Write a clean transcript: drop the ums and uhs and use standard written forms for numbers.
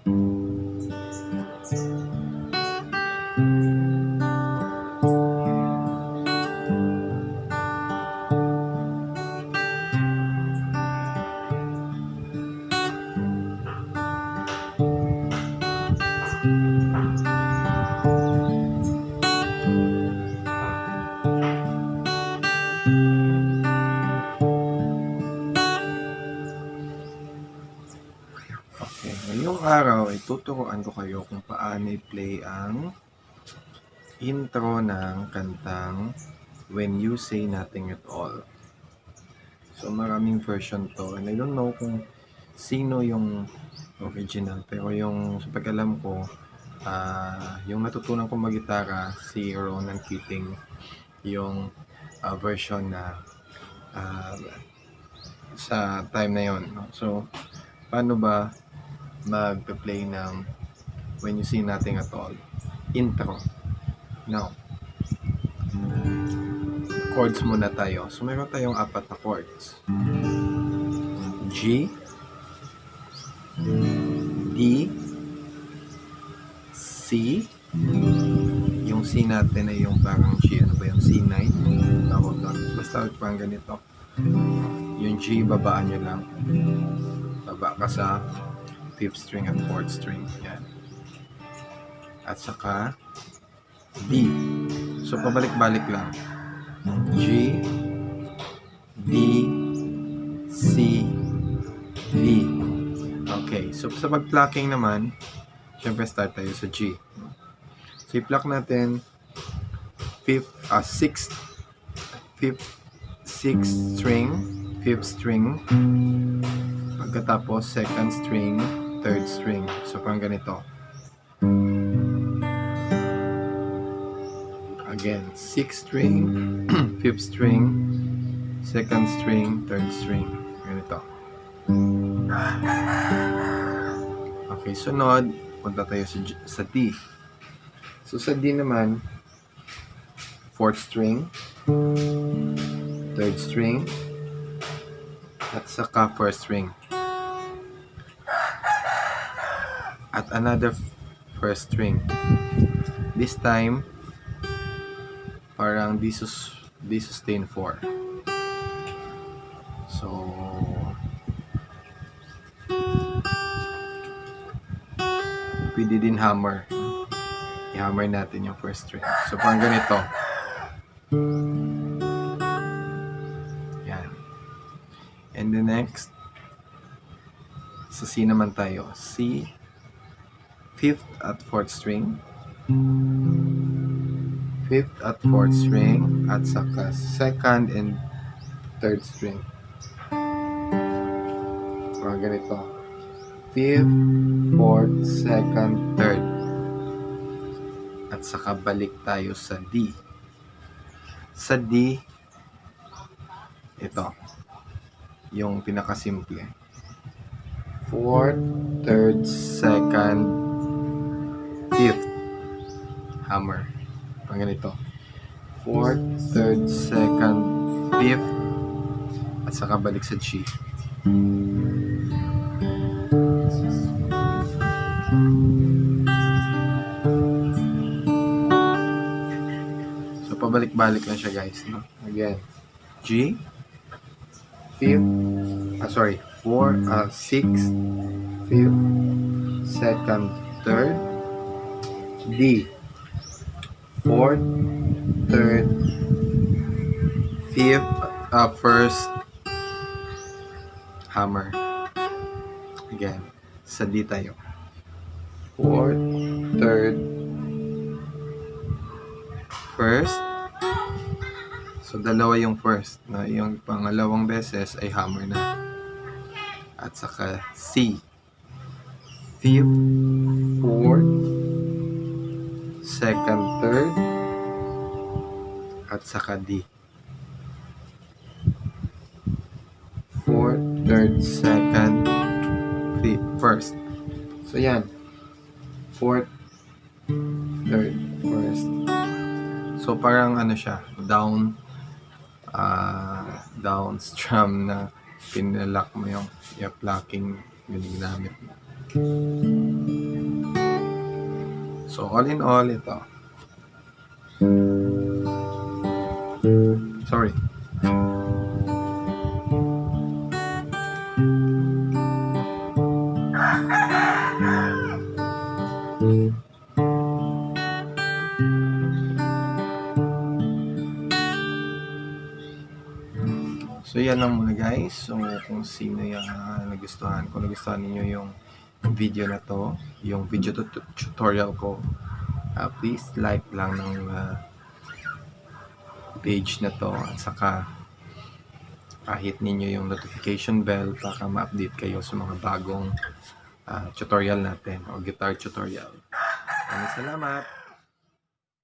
Okay, ngayong araw ay tuturuan ko kayo kung paano i-play ang intro ng kantang When You Say Nothing at All. So maraming version to, and I don't know kung sino yung original, pero yung sa pag-alam ko, yung natutunan kong mag-gitara, si Ronan Keating, yung version na sa time na yon, no? So paano ba mag-play ng When You Say Nothing at All intro? Now, chords muna tayo. So meron tayong 4 na chords: G, D, C. Yung C natin ay yung parang G, ano ba yung C9? Tawag doon. Basta parang ganito. Yung G, babaan nyo lang. Baba ka sa 5th string at 4th string. Yan. At saka D. So pabalik-balik lang. G, D, C, D. Okay. So sa pag-plucking naman, syempre start tayo sa G. So i-pluck natin 6th string, 5th string, pagkatapos 2nd string, 3rd string. So parang ganito. Again, 6th string, 5th string, 2nd string, 3rd string. Ganito. Okay, sunod, punta tayo sa D. So sa D naman, 4th string, 3rd string, at saka 1st string. At another 1st string. This time, parang D sustain 4. So, pwede din hammer. I-hammer natin yung 1st string. So, parang ganito. Yan. And the next, sa C naman tayo. C, 5th at 4th string. 5th at 4th string. At saka 2nd and 3rd string. Parang ganito. 5th, 4th, 2nd, 3rd. At saka balik tayo sa D. Sa D, ito. Yung pinakasimple. 4th, 3rd, 2nd, 5th. Hammer. Parang ganito. 4th, 3rd, 2nd, 5th. At saka balik sa G. So, pabalik-balik lang siya, guys. No? Again. G. 5th. 6th. 5th. 2nd. 3rd. D. 4th. 3rd. 5th. 1st. Hammer. Again. Sa D tayo. 4th. 3rd. 1st. So, dalawa yung 1st. No? Yung pangalawang beses ay hammer na. At saka C. 5th. 4th. 2nd. 3rd. At saka D. 4th, 3rd, 2nd, 1st. So, yan. 4th, 3rd, 1st. So, parang ano siya, down strum na pinalock mo yung plucking yung ginamit mo. So all in all, ito. Sorry. So yan lang muna guys. So kung sino yung nagustuhan, kung nagustuhan niyo yung video na to, yung video tutorial ko, please like lang ng page na to, at saka hit ninyo yung notification bell para ma-update kayo sa mga bagong tutorial natin o guitar tutorial. Maraming salamat!